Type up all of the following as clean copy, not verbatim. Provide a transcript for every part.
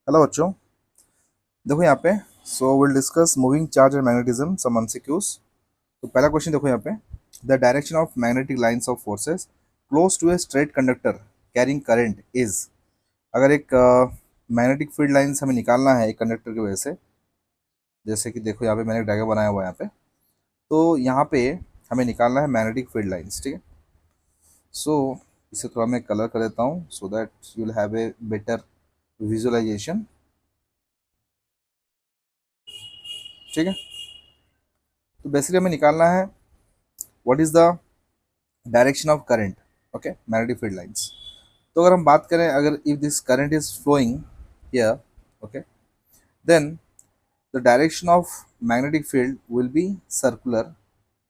Hello बच्चों। देखो यहाँ पे so will discuss moving charge and magnetism some MCQs. तो पहला क्वेश्चन देखो यहाँ पे, the direction of magnetic lines of forces close to a straight conductor carrying current is. अगर एक मैग्नेटिक फील्ड लाइंस हमें निकालना है एक कंडक्टर की वजह से, जैसे कि देखो यहाँ पे मैंने एक डायग्राम बनाया हुआ है यहाँ पे। तो यहाँ पे हमें निकालना है मैग्नेटिक फील्ड लाइंस, ठीक है। सो इसे थोड़ा मैं कलर कर देता हूँ so that you will have a better visualisation, ठीक है। तो बेसिकली हमें निकालना है what is the direction of current, okay, magnetic field lines. तो अगर हम बात करें, अगर if this current is flowing here, okay, then the direction of magnetic field will be circular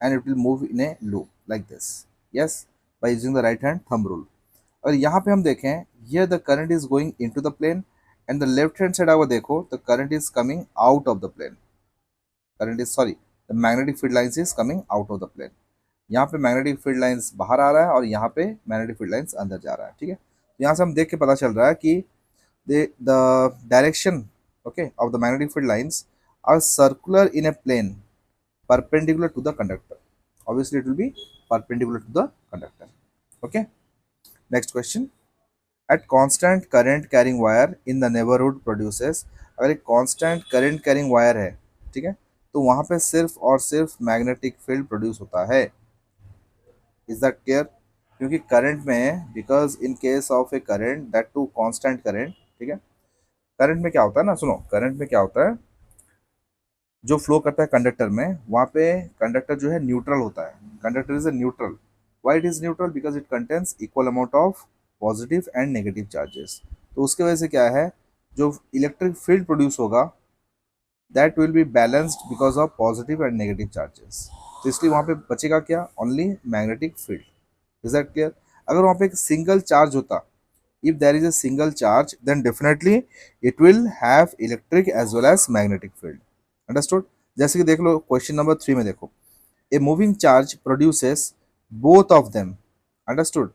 and it will move in a loop like this, yes, by using the right hand thumb rule. और यहाँ पे हम देखें, here the current is going into the plane and the left hand side अगर देखो the current is coming out of the plane, current is sorry, the magnetic field lines is coming out of the plane. यहाँ पे magnetic field lines बाहर आ रहा है और यहाँ पे मैग्नेटिक फील्ड लाइंस अंदर जा रहा है, ठीक है। तो यहाँ से हम देख के पता चल रहा है कि the direction, okay, of the magnetic field lines are circular in a plane perpendicular to the conductor. Obviously it will be perpendicular to the conductor, okay. Next question, at constant current carrying wire in the neighborhood produces, अगर एक constant current carrying wire है, ठीक है, तो वहाँ पे सिर्फ और सिर्फ मैग्नेटिक फील्ड प्रोड्यूस होता है। Is that clear? क्योंकि करंट में, because in case of a current that to constant current, ठीक है, करंट में क्या होता है ना, सुनो, करंट में क्या होता है, जो फ्लो करता है कंडक्टर में, वहाँ पे कंडक्टर जो है न्यूट्रल होता है। Conductor is a neutral. Why it is neutral? Because it contains equal amount of positive and negative charges. तो उसके वजह से क्या है, जो इलेक्ट्रिक फील्ड प्रोड्यूस होगा that will be balanced because of positive and negative charges. तो इसलिए वहाँ पे बचेगा क्या, only magnetic field. Is that clear? अगर वहाँ पे एक सिंगल चार्ज होता, if there is a single charge, then definitely it will have electric as well as magnetic field. Understood? जैसे कि देख लो क्वेश्चन नंबर 3 में देखो, a moving charge produces both of them. Understood?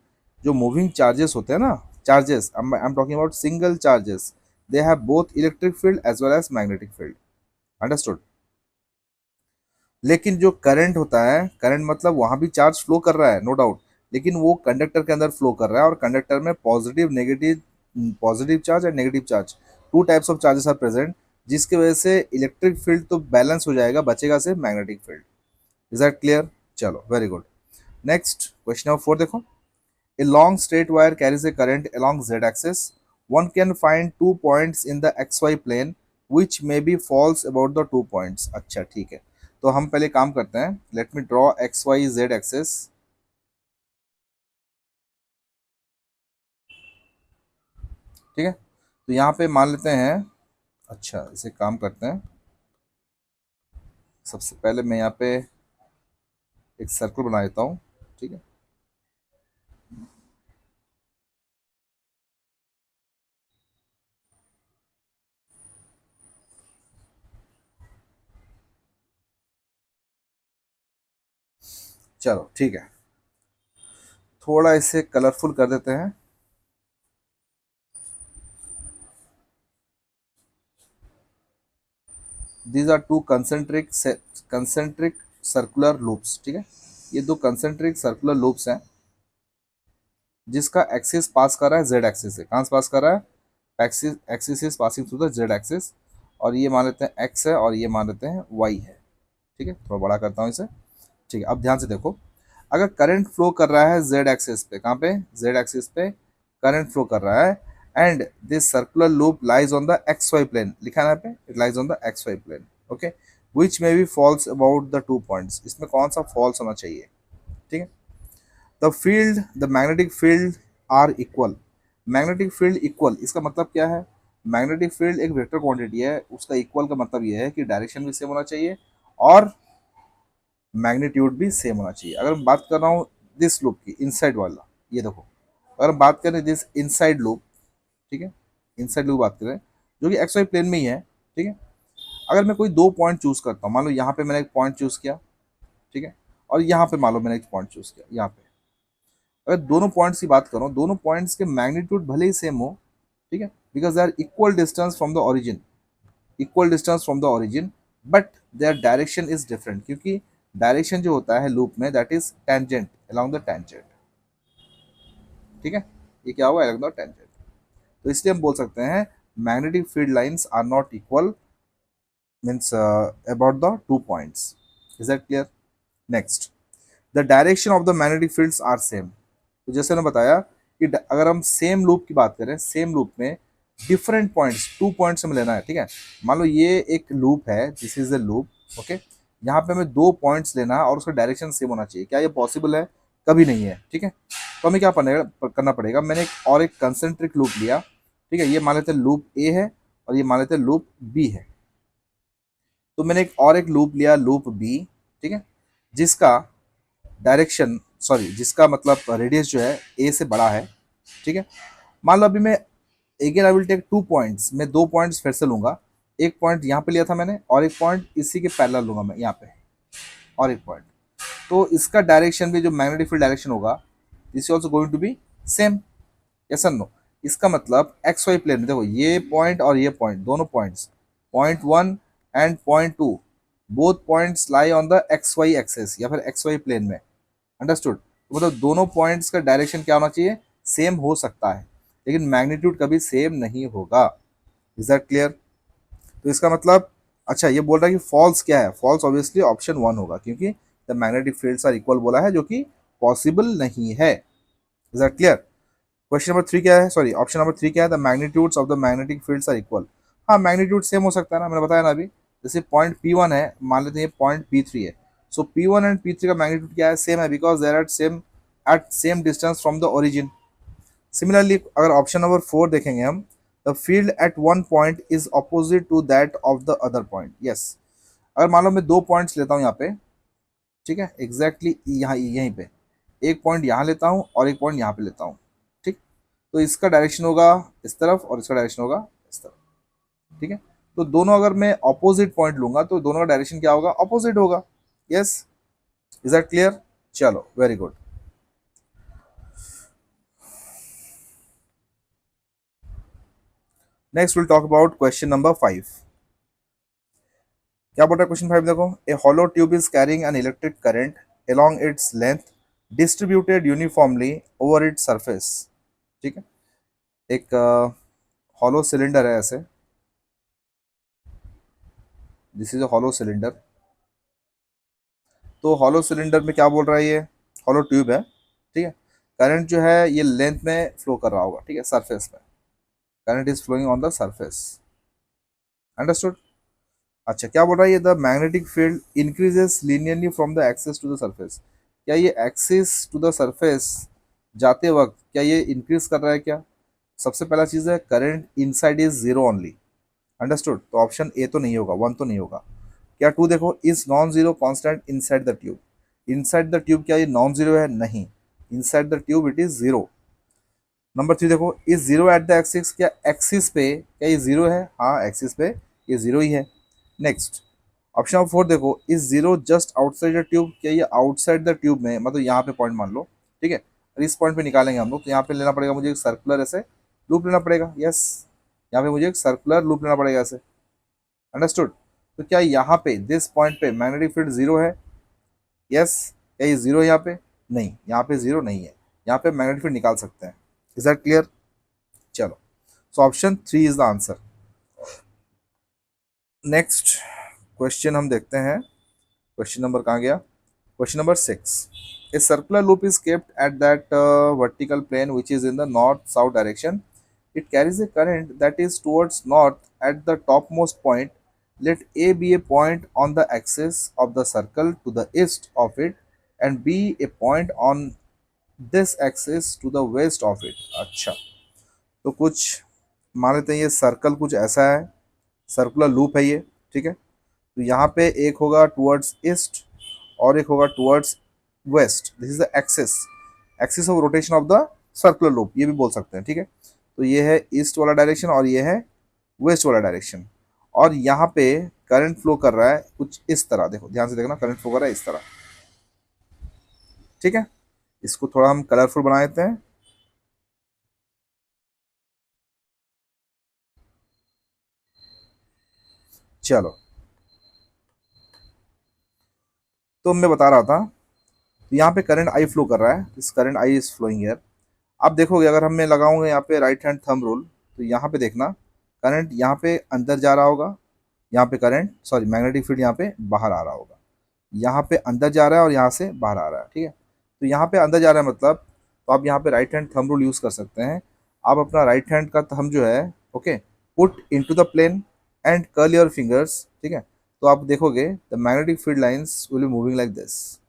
जो मूविंग चार्जेस होते हैं ना, charges, I am talking about single charges, they have both electric field as well as magnetic field. Understood? लेकिन जो करंट होता है, करंट मतलब वहां भी चार्ज फ्लो कर रहा है, नो डाउट, लेकिन वो कंडक्टर के अंदर फ्लो कर रहा है और कंडक्टर में positive negative, positive charge and negative charge, two types of charges are present, जिसकी वजह से इलेक्ट्रिक फील्ड तो बैलेंस हो जाएगा, बचेगा सिर्फ magnetic field. Is that clear? चलो, very good. Next question number 4 देखो, a long straight wire carries a current along z axis, one can find 2 points in the xy plane which may be false about the 2 points। अच्छा, ठीक है। तो हम पहले काम करते हैं, let me draw X Y Z axes, ठीक है। तो यहाँ पे मान लेते हैं, अच्छा इसे काम करते हैं, सबसे पहले मैं यहाँ पे एक सर्कल बना देता हूँ, ठीक है। चलो ठीक है, थोड़ा इसे कलरफुल कर देते हैं। These are two concentric circular loops, ठीक है। ये दो कंसेंट्रिक सर्कुलर लूप्स हैं जिसका एक्सिस पास कर रहा है जेड एक्सिस से। कहाँ से पास कर रहा है? Axis, axis is passing through the Z axis, और ये मान लेते हैं एक्स है और ये मान लेते हैं वाई है, ठीक है। थोड़ा बड़ा करता हूँ इसे, ठीक है। अब ध्यान से देखो, अगर करंट फ्लो कर रहा है जेड एक्सिस पे, कहाँ पे? जेड एक्सिस पे करंट फ्लो कर रहा है, and this circular loop lies on the X Y plane, लिखा है यहाँ पे, it lies on the X Y plane, okay, which may be false about the 2 points. इसमें कौन सा फॉल्स होना चाहिए, ठीक है। The field, the magnetic field are equal. Magnetic field equal, इसका मतलब क्या है? मैग्नेटिक फील्ड एक वेक्टर क्वांटिटी है, उसका इक्वल का मतलब ये है कि डायरेक्शन भी सेम होना चाहिए और मैग्नीट्यूड भी सेम होना चाहिए। अगर मैं बात कर रहा हूँ दिस लूप की, इनसाइड वाला, ये देखो, अगर हम बात करें दिस इनसाइड लूप, ठीक है, इनसाइड लूप बात करें जो कि एक्स वाई प्लेन में ही है, ठीक है। अगर मैं कोई दो पॉइंट चूज करता हूँ, मान लो यहाँ पे मैंने एक पॉइंट चूज किया, ठीक है, और यहाँ पे मान लो मैंने एक पॉइंट चूज किया यहाँ पे, अगर दोनों पॉइंट्स की बात करूं, दोनों पॉइंट्स के मैग्नीट्यूड भले ही सेम हो, ठीक है, because they are equal distance from the origin, equal distance from the origin, but their direction is different, क्योंकि डायरेक्शन जो होता है लूप में that is tangent along the tangent, ठीक है, ये क्या हुआ along the tangent। तो इसलिए हम बोल सकते हैं magnetic field lines are not equal means about the 2 points। Is that clear? Next, the direction of the magnetic fields are same. तो जैसे मैंने बताया कि अगर हम सेम लूप की बात करें, सेम लूप में डिफरेंट पॉइंट्स 2 पॉइंट्स हमें लेना है, ठीक है। मान लो ये एक लूप है, this is a loop, okay. यहाँ पे हमें 2 पॉइंट्स लेना है और उसका डायरेक्शन सेम होना चाहिए। क्या ये पॉसिबल है? कभी नहीं है, ठीक है। तो हमें क्या करना पड़ेगा, मैंने एक कंसेंट्रिक लूप लिया, ठीक है। ये मान लेते हैं लूप ए है और ये मान लेते हैं लूप बी है। तो मैंने एक लूप लिया, लूप बी, ठीक है, जिसका डायरेक्शन सॉरी जिसका मतलब रेडियस जो है ए से बड़ा है, ठीक है। मान लो अभी मैं again I will take 2 points, मैं 2 पॉइंट्स फिर से लूंगा। एक पॉइंट यहाँ पे लिया था मैंने और एक पॉइंट इसी के पैरेलल लूंगा मैं यहाँ पे, और एक पॉइंट। तो इसका डायरेक्शन भी जो मैग्नेटिक फील्ड डायरेक्शन होगा, this is also going to be same, yes और नो। इसका मतलब एक्स वाई प्लेन में देखो, ये पॉइंट और ये पॉइंट, दोनों points .1 and .2 both points lie on the X Y axes या फिर एक्स वाई प्लेन में, अंडरस्टूड। तो मतलब दोनों पॉइंट्स का डायरेक्शन क्या होना चाहिए? सेम हो सकता है, लेकिन मैग्नीट्यूड कभी सेम नहीं होगा। Is that clear? तो इसका मतलब अच्छा ये बोल रहा है कि फॉल्स क्या है? फॉल्स ऑब्वियसली ऑप्शन 1 होगा, क्योंकि the magnetic fields are equal बोला है, जो कि पॉसिबल नहीं है। Is that clear? Question number 3 क्या है, सॉरी ऑप्शन नंबर 3 क्या है? The magnitudes of the magnetic fields are equal. हाँ, मैग्नीट्यूड सेम हो सकता है ना, मैंने बताया ना अभी। जैसे पॉइंट P1 है, मान लेते हैं पॉइंट P3 है। सो P1 एंड P3 का मैग्नीट्यूड क्या है? सेम है, because they're at same distance from the origin. Similarly अगर ऑप्शन नंबर 4 देखेंगे हम, the field at one point is opposite to that of the other point. Yes, अगर मान लो मैं 2 पॉइंट्स लेता हूँ यहाँ पे, ठीक है, एग्जैक्टली यहाँ यहीं पे एक पॉइंट यहाँ लेता हूँ और एक पॉइंट यहाँ पे लेता हूँ, ठीक। तो इसका डायरेक्शन होगा इस तरफ और इसका डायरेक्शन होगा इस तरफ, ठीक है। तो दोनों अगर मैं ऑपोजिट पॉइंट लूंगा तो दोनों का डायरेक्शन क्या होगा? ऑपोजिट होगा। Yes, is that clear? चलो, very good. Next will talk about question number 5। क्या बोल रहा है क्वेश्चन 5? देखो, a hollow tube is carrying an electric current along its length distributed uniformly over its surface, ठीक है। एक हॉलो सिलेंडर है ऐसे, this is a hollow cylinder. तो हॉलो सिलेंडर में क्या बोल रहा है, ये हॉलो ट्यूब है, ठीक है। करंट जो है ये लेंथ में फ्लो कर रहा होगा, ठीक है, सरफेस में। Current is flowing on the surface, understood. अच्छा, क्या बोल रहा है ये? The magnetic field increases linearly from the axis to the surface. क्या ये एक्सेस टू द सरफेस जाते वक्त क्या ये इंक्रीज कर रहा है क्या? सबसे पहला चीज़ है current inside is zero only, understood. तो ऑप्शन ए तो नहीं होगा, 1 तो नहीं होगा। क्या 2 देखो, is non zero constant inside the tube. Inside the tube क्या ये नॉन जीरो है? नहीं, inside the tube it is zero. Number 3 देखो, is zero at the axis. क्या एक्सिस पे क्या ये जीरो है? हाँ, एक्सिस पे ये जीरो ही है। नेक्स्ट, ऑप्शन नंबर 4 देखो, is zero just outside the tube. क्या ये आउटसाइड द ट्यूब में, मतलब यहाँ पे पॉइंट मान लो, ठीक है। और इस पॉइंट पे निकालेंगे हम लोग, तो यहाँ पे लेना पड़ेगा मुझे एक सर्कुलर ऐसे लूप लेना पड़ेगा। यस, यहाँ पे मुझे एक सर्कुलर लूप लेना पड़ेगा ऐसे, अंडरस्टूड। तो क्या यहाँ पे दिस पॉइंट पे मैग्नेटिक फील्ड जीरो है? यस, क्या ये जीरो है यहाँ पे? नहीं, यहाँ पे जीरो नहीं है, यहाँ पे मैग्नेटिक फील्ड निकाल सकते हैं। Is that clear? चलो, so option 3 is the answer. Next question हम देखते हैं। क्वेश्चन नंबर कहाँ गया? Question number 6। A circular loop is kept at that vertical plane which is in the north-south direction. It carries a current that is towards north at the topmost point. Let A be a point on the axis of the circle to the east of it and B a point on this axis to the west of it. अच्छा, तो कुछ मान लेते हैं ये circle कुछ ऐसा है, सर्कुलर लूप है ये, ठीक है। तो यहाँ पे एक होगा टुवर्ड्स ईस्ट और एक होगा towards waste. This is the axis, axis of rotation of the circular loop, ये भी बोल सकते हैं, ठीक है। तो ये है ईस्ट वाला डायरेक्शन और ये है वेस्ट वाला डायरेक्शन। और यहाँ पे करंट फ्लो कर रहा है कुछ इस तरह, देखो ध्यान से देखना, करंट फ्लो कर रहा है इस तरह, ठीक है। इसको थोड़ा हम कलरफुल बना देते हैं। चलो, तो मैं बता रहा था, तो यहाँ पे करंट आई फ्लो कर रहा है, this current I is flowing here. आप देखोगे अगर हम मैं लगाऊंगा यहाँ पे राइट हैंड थंब रूल, तो यहाँ पे देखना करंट यहाँ पे अंदर जा रहा होगा, यहाँ पे करंट सॉरी मैग्नेटिक फील्ड यहाँ पे बाहर आ रहा होगा, यहाँ पे अंदर जा रहा है और यहाँ से बाहर आ रहा है, ठीक है। तो यहाँ पे अंदर जा रहा है मतलब, तो आप यहाँ पे right hand thumb rule use कर सकते हैं। आप अपना राइट हैंड का थंब जो है, okay, put into the plane and curl your fingers, ठीक है। तो आप देखोगे the magnetic field lines will be moving like this.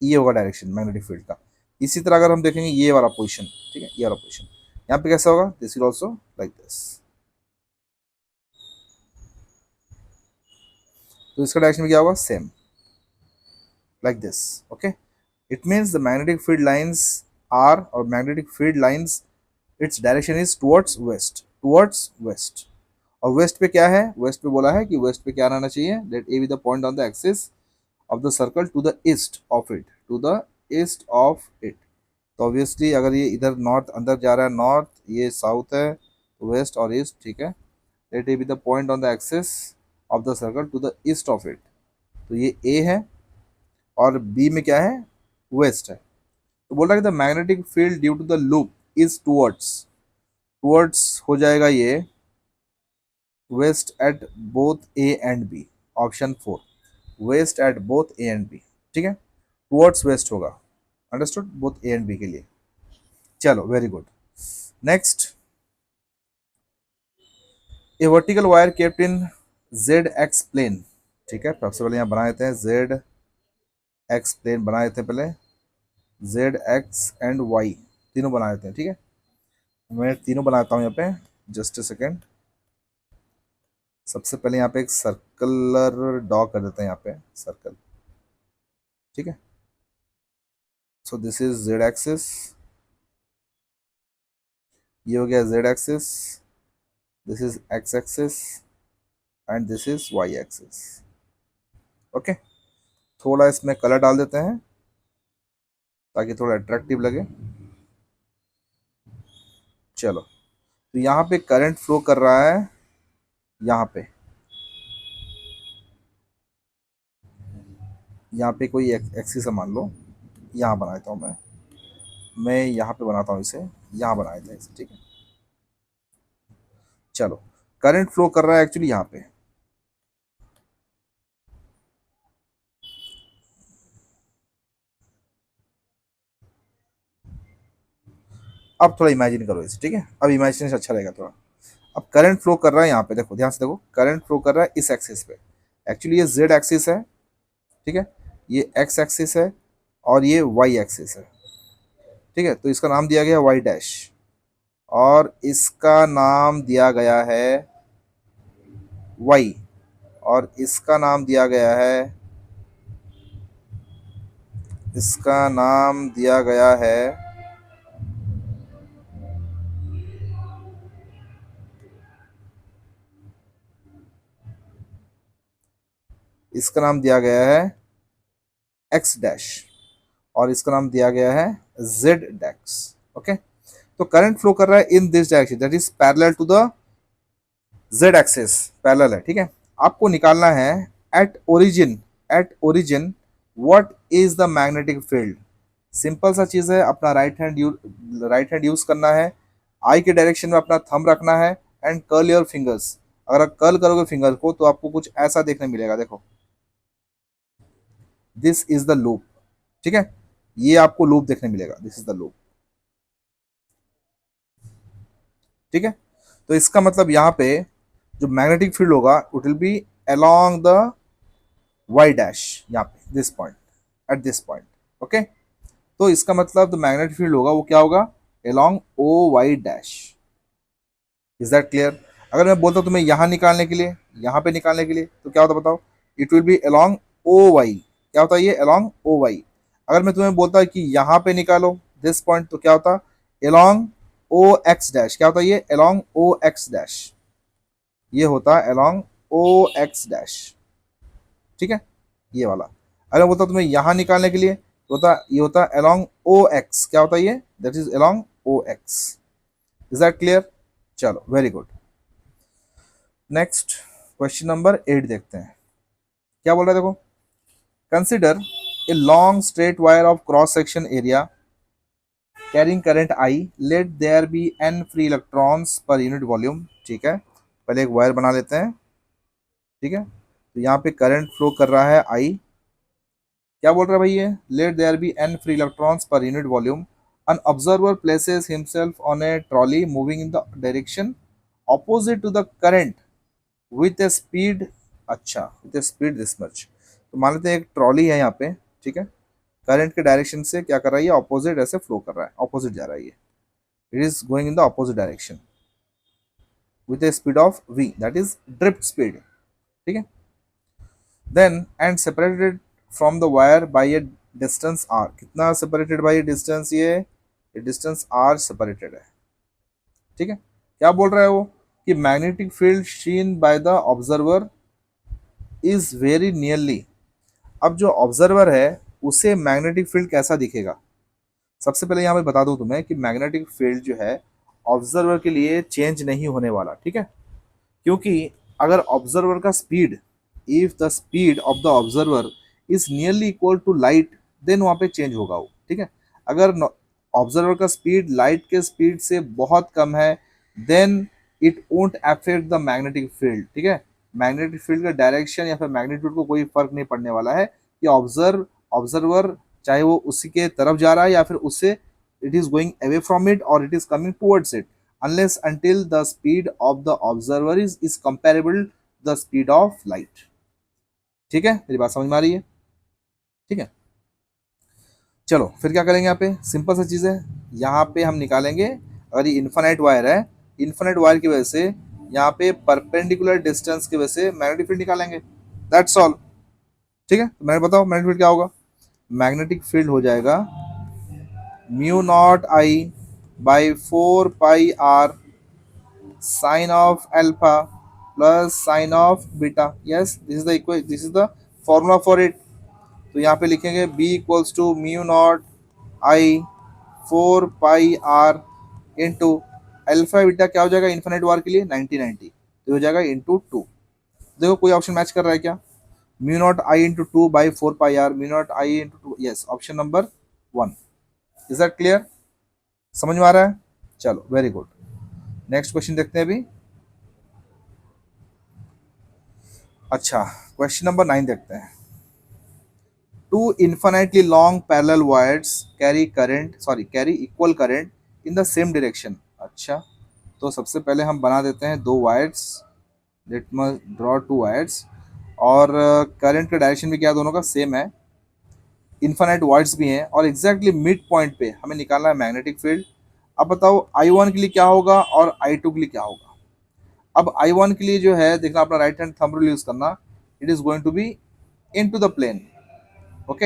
ये होगा डायरेक्शन मैग्नेटिक फील्ड का। इसी तरह अगर हम देखेंगे ये वाला पोजीशन, ठीक है, ये वाला पोजीशन, यहाँ पे कैसा होगा, this will also like this. तो इसका डायरेक्शन में क्या होगा, same like this, okay. It means the magnetic field lines are, और magnetic field lines its direction is towards west, towards west. और वेस्ट पे क्या है, वेस्ट पे बोला है कि वेस्ट पे क्या रहना चाहिए, let A be the point on the axis of the circle to the east of it, to the east of it. तो ऑब्वियसली अगर ये इधर नॉर्थ अंदर जा रहा है नॉर्थ, ये साउथ है, तो वेस्ट और ईस्ट, ठीक है। Let A be the point on the axis of the circle to the east of it. तो ये ए है और बी में क्या है, वेस्ट है। तो बोल रहा है कि the magnetic field due to the loop is towards, towards हो जाएगा ये west at both A and B, option 4, west at both A and B, ठीक है, टुवर्ड्स वेस्ट होगा, understood, both A and B के लिए। चलो very good. Next, a vertical wire kept in Z X plane, ठीक है। सबसे पहले यहाँ बना देते हैं जेड एक्स प्लेन, बना देते हैं पहले जेड एक्स एंड वाई, तीनों बना देते हैं, ठीक है। मैं तीनों बनाता हूँ यहाँ पे, जस्ट अ सेकेंड। सबसे पहले यहाँ पे एक सर्कलर ड्रॉ कर देते हैं, यहाँ पे सर्कल, ठीक है। So this is Z axis, ये हो गया Z axis, this is X axis and this is Y axis, okay. थोड़ा इसमें कलर डाल देते हैं ताकि थोड़ा अट्रैक्टिव लगे। चलो, तो यहाँ पे करंट फ्लो कर रहा है, यहाँ पे कोई एक्सिस है मान लो, यहाँ बना देता हूँ मैं यहाँ पे बनाता हूँ इसे, यहाँ बना देते हैं इसे, ठीक है। चलो, करंट फ्लो कर रहा है एक्चुअली यहाँ पे, अब थोड़ा इमेजिन करो इसे, ठीक है, अब इमेजिनेशन अच्छा रहेगा थोड़ा। अब करंट फ्लो कर रहा है यहाँ पे, देखो ध्यान से देखो, करंट फ्लो कर रहा है इस एक्सिस पे, एक्चुअली ये जेड एक्सिस है, ठीक है, ये एक्स एक्सिस है और ये वाई एक्सिस है, ठीक है। तो इसका नाम दिया गया वाई डैश, और इसका नाम दिया गया है वाई, और इसका नाम दिया गया है, इसका नाम दिया गया है इसका नाम दिया गया है एक्स डैश, और इसका नाम दिया गया है जेड डैक्स, ओके। तो करंट फ्लो कर रहा है in this direction, that is parallel to the Z axis, parallel है, ठीक है। आपको निकालना है at origin, at origin what is the magnetic field. Simple सा चीज है, अपना राइट हैंड यूज करना है, आई के डायरेक्शन में अपना थंब रखना है एंड कर्ल योर फिंगर्स। अगर आप कर्ल करोगे फिंगर को तो आपको कुछ ऐसा देखने मिलेगा, देखो दिस इज द लूप, ठीक है, ये आपको लूप देखने मिलेगा, दिस इज द लूप, ठीक है। तो इसका मतलब यहाँ पे जो मैग्नेटिक फील्ड होगा it will be along the Y dash, यहाँ पे this point, at this point, okay. तो इसका मतलब द मैग्नेटिक फील्ड होगा वो क्या होगा, along O Y dash, is that clear. अगर मैं बोलता हूँ तुम्हें यहाँ निकालने के लिए, यहाँ पे निकालने के लिए, तो क्या होता बताओ, it will be along O Y, क्या होता है ये, अलोंग ओ वाई। अगर मैं तुम्हें बोलता कि यहाँ पे निकालो दिस पॉइंट, तो क्या होता, अलोंग ओ एक्स डैश, क्या होता है ये, अलोंग ओ एक्स डैश, ये होता है अलोंग ओ एक्स डैश, ठीक है, ये वाला। अगर मैं बोलता तुम्हें यहाँ निकालने के लिए, तो होता ये होता अलोंग ओ एक्स, क्या होता है ये, that is along O X, is that clear. चलो very good. Next question number 8 देखते हैं क्या बोल रहा है, देखो। Consider a long straight wire of cross section area carrying current I, let there be n free electrons per unit volume. ठीक है, पहले एक वायर बना लेते हैं। ठीक है, तो यहाँ पे करंट फ्लो कर रहा है आई। क्या बोल रहा है भाई ये, let there be n free electrons per unit volume. An observer places himself on a trolley moving in the direction opposite to the current with a speed, अच्छा with a speed this much। तो मान लेते हैं एक trolley है यहाँ पे, ठीक है, करंट के डायरेक्शन से क्या कर रहा है ये, ऑपोजिट ऐसे फ्लो कर रहा है, ऑपोजिट जा रहा है ये, it is going in the opposite direction with a speed of v, that is drift speed. ठीक है, then and separated from the wire by a distance r, कितना सेपरेटेड बाय ए डिस्टेंस, ये distance r separated है। ठीक है, क्या बोल रहा है वो कि magnetic field seen by the observer is very nearly. अब जो ऑब्जर्वर है उसे मैग्नेटिक फील्ड कैसा दिखेगा, सबसे पहले यहाँ पे बता दूं तुम्हें कि मैग्नेटिक फील्ड जो है ऑब्जर्वर के लिए चेंज नहीं होने वाला। ठीक है, क्योंकि अगर ऑब्जर्वर का speed, if the speed of the observer is nearly equal to light, then वहाँ पे चेंज होगा वो। ठीक है, अगर ऑब्जर्वर का स्पीड लाइट के स्पीड से बहुत कम है, then it won't affect the magnetic field. ठीक है, मैग्नेटिक फील्ड का डायरेक्शन या फिर मैग्नीट्यूड को कोई फर्क नहीं पड़ने वाला है कि ऑब्जर्वर चाहे वो उसी के तरफ जा रहा है या फिर उससे it is going away from it और it is coming towards it, unless until the speed of the observer is comparable to the speed of light। ठीक है, मेरी बात समझ में आ रही है? ठीक है, चलो फिर क्या करेंगे, यहाँ पे सिंपल सा चीज़ है, यहाँ पे हम निकालेंगे, अगर ये इन्फानाइट वायर है, इन्फानाइट वायर की वजह से यहाँ पे परपेंडिकुलर डिस्टेंस की वजह से मैग्नेटिक फील्ड निकालेंगे, दैट्स ऑल। ठीक है, तो मैंने बताओ मैग्नेटिक फील्ड क्या होगा, मैग्नेटिक फील्ड हो जाएगा mu naught I by 4 pi r sine of alpha plus sine of beta. Yes, this is the formula for it. तो यहाँ पे लिखेंगे b equals to mu naught I 4 pi r into alpha beta क्या हो जाएगा infinite वार के लिए 90 तो हो जाएगा इंटू 2। देखो कोई ऑप्शन मैच कर रहा है क्या, mu naught I into 2/4 pi r, mu naught I into 2, yes option number 1। Is that clear, समझ में आ रहा है? चलो वेरी गुड, नेक्स्ट क्वेश्चन देखते हैं अभी। अच्छा, क्वेश्चन नंबर 9 देखते हैं। Two infinitely long parallel wires carry equal current in the same direction. अच्छा, तो सबसे पहले हम बना देते हैं दो wires, let must draw 2 wires, और करंट का डायरेक्शन भी क्या दोनों का सेम है, इन्फिनिट वायर्स भी हैं, और एग्जैक्टली मिड पॉइंट पे हमें निकालना है मैग्नेटिक फील्ड। अब बताओ I1 के लिए क्या होगा और I2 के लिए क्या होगा। अब I1 के लिए जो है देखना, अपना right hand thumb rule use करना, it is going to be into the plane, okay,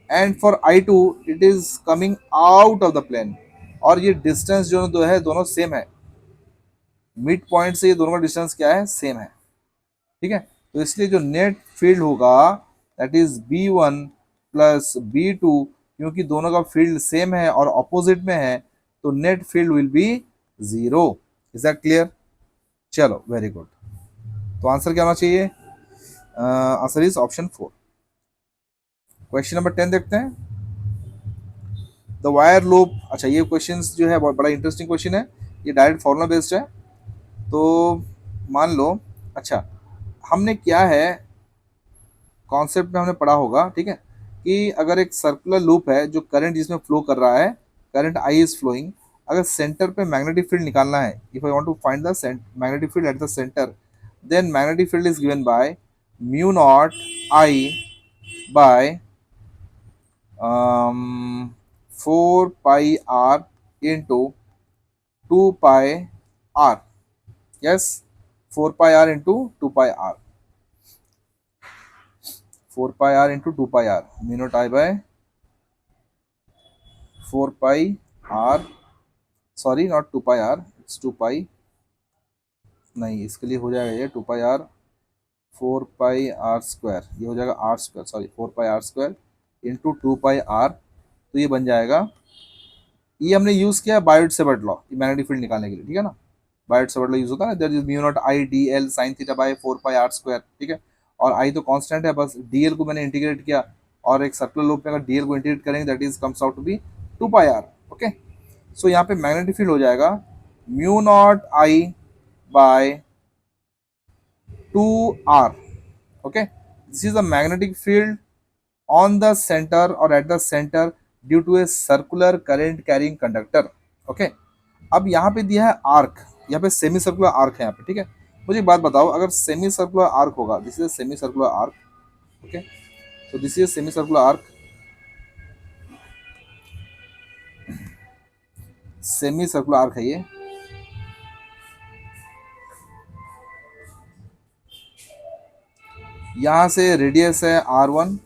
and for I2 it is coming out of the plane, और ये डिस्टेंस जो दो है दोनों सेम है, मिड पॉइंट से ये दोनों का डिस्टेंस क्या है, सेम है। ठीक है, तो इसलिए जो नेट फील्ड होगा that is B1 plus B2, क्योंकि दोनों का फील्ड सेम है और ऑपोजिट में है, तो net field will be 0। Is that clear? चलो वेरी गुड, तो आंसर क्या होना चाहिए, answer is option 4। Question number 10 देखते हैं, द वायर लूप। अच्छा, ये क्वेश्चन जो है बहुत बड़ा इंटरेस्टिंग क्वेश्चन है, ये डायरेक्ट फॉर्मूला बेस्ड है। तो मान लो, अच्छा हमने क्या है कॉन्सेप्ट में हमने पढ़ा होगा, ठीक है, कि अगर एक सर्कुलर लूप है जो करंट जिसमें फ्लो कर रहा है, करंट आई इज फ्लोइंग, अगर सेंटर पे मैग्नेटिक फील्ड निकालना है, if I want to find the magnetic field at the centre, then magnetic field is given by mu naught I by 4 pi r into 2 pi r। Yes, 4 pi r into 2 pi r, 4 pi r into 2 pi r, mu naught I by 4 pi r, sorry not 2 pi r, it's 2 पाई, नहीं इसके लिए हो जाएगा ये 2 pi r 4 pi r square, ये हो जाएगा r square, sorry 4 pi r square into 2 pi r, तो ये बन जाएगा, ये हमने यूज किया Biot Savart law magnetic field निकालने के लिए, ठीक है ना। बाय से मतलब यूज होता है ना, that is mu naught I d l sine theta by 4 pi r square, ठीक है। और आई तो कांस्टेंट है, बस डीएल को मैंने इंटीग्रेट किया और एक सर्कुलर लूप में अगर डीएल को इंटीग्रेट करेंगे that is comes out to be 2 pi r. Okay, so यहाँ पे मैग्नेटिक फील्ड हो जाएगा mu naught I by 2 r. Okay, this is the magnetic field on the center or at the center due to a circular current carrying conductor। Okay, अब यहाँ पे दिया है arc, यहाँ पे सेमी सर्कुलर आर्क है यहाँ पे, ठीक है। मुझे एक बात बताओ, अगर सेमी सर्कुलर आर्क होगा, this is semi circular arc, okay, तो this is semi circular arc, semi circular arc है ये। यहाँ से रेडियस है R1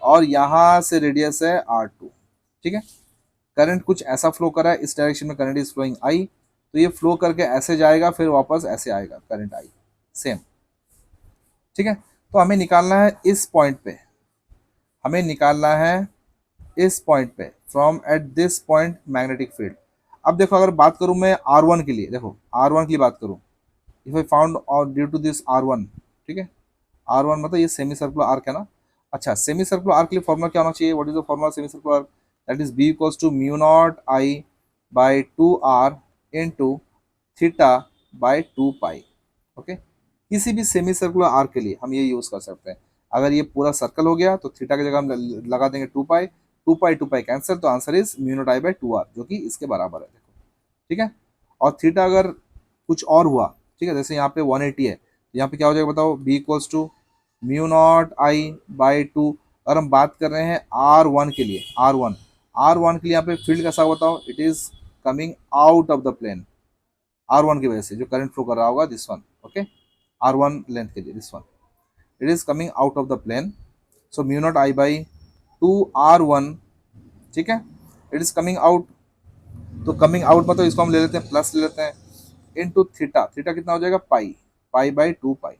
और यहाँ से रेडियस है R2, ठीक है। करंट कुछ ऐसा फ्लो कर रहा है, इस डायरेक्शन में करंट इज फ्लोइंग आई, तो ये फ्लो करके ऐसे जाएगा फिर वापस ऐसे आएगा करंट आई, सेम, ठीक है। तो हमें निकालना है इस पॉइंट पे, हमें निकालना है इस पॉइंट पे, from eight this point magnetic field. अब देखो अगर बात करूं मैं R1 के लिए, देखो R1 की बात करूं, इफ आई फाउंड और ड्यू टू दिस R1, ठीक है, R1 मतलब ये सेमी सर्कुलर आर्क है ना। अच्छा, सेमी सर्कुलर आर्क के लिए फॉर्मूला क्या होना चाहिए, what is the formula semi circular arc, that is B equals to mu naught I by 2r into theta by 2 pi. Okay, किसी भी सेमी सर्कुलर आर्क के लिए हम ये यूज कर सकते हैं। अगर ये पूरा सर्कल हो गया तो थीटा की जगह हम लगा देंगे 2 पाई, 2 पाई कैंसिल, तो answer is mu naught I by 2r, जो कि इसके बराबर है, देखो, ठीक है। और थीटा अगर कुछ और हुआ, ठीक है, जैसे यहाँ पे 180 है, तो यहाँ पे क्या हो जाएगा बताओ, B equals to mu naught I by 2। अगर हम बात कर रहे हैं R1 के लिए, R1 के लिए यहाँ पे फील्ड कैसा बताओ, it is coming out of the plane, R1 की वजह से जो करंट फ्लो कर रहा होगा, this one, okay, R1 length के लिए this one, it is coming out of the plane, so mu naught I by 2R1, ठीक है, इट इज कमिंग आउट। तो कमिंग आउट मतलब इसको हम ले लेते हैं प्लस ले लेते हैं, इनटू थीटा, थीटा कितना हो जाएगा, pi, pi by 2 pi,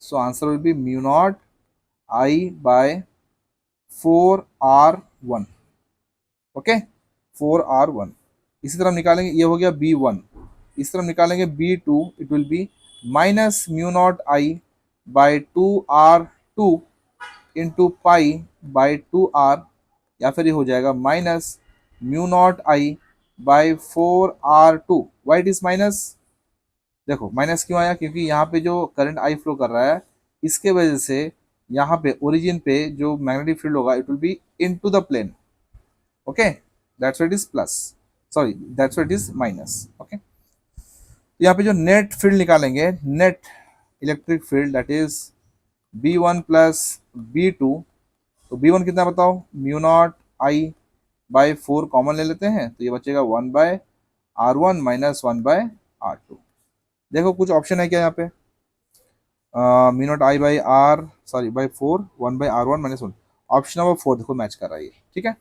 so answer will be mu naught I by 4R1, okay, 4R1। इसी तरह हम निकालेंगे, ये हो गया B1, इस तरह निकालेंगे B2, it will be minus mu naught I by 2R2 into pi by 2R, या फिर ये हो जाएगा minus mu naught I by 4R2। Why it is minus, देखो माइनस क्यों आया, क्योंकि यहाँ पे जो करंट आई फ्लो कर रहा है इसके वजह से यहाँ पे ओरिजिन पे जो मैग्नेटिक फील्ड होगा it will be into the plane, okay, that's why it is plus, sorry that's why it is minus. Okay, यहाँ पे जो नेट फील्ड निकालेंगे, net electric field, that is B1 plus B2, तो B1 कितना बताओ, mu naught I by 4 common ले लेते हैं, तो ये बचेगा 1 bye R1 minus 1 bye R2। देखो कुछ ऑप्शन है क्या यहाँ पे, mu naught I by r, sorry by 4, 1 by R1 minus 1, option number 4 देखो मैच कर रहा है ये, ठीक है।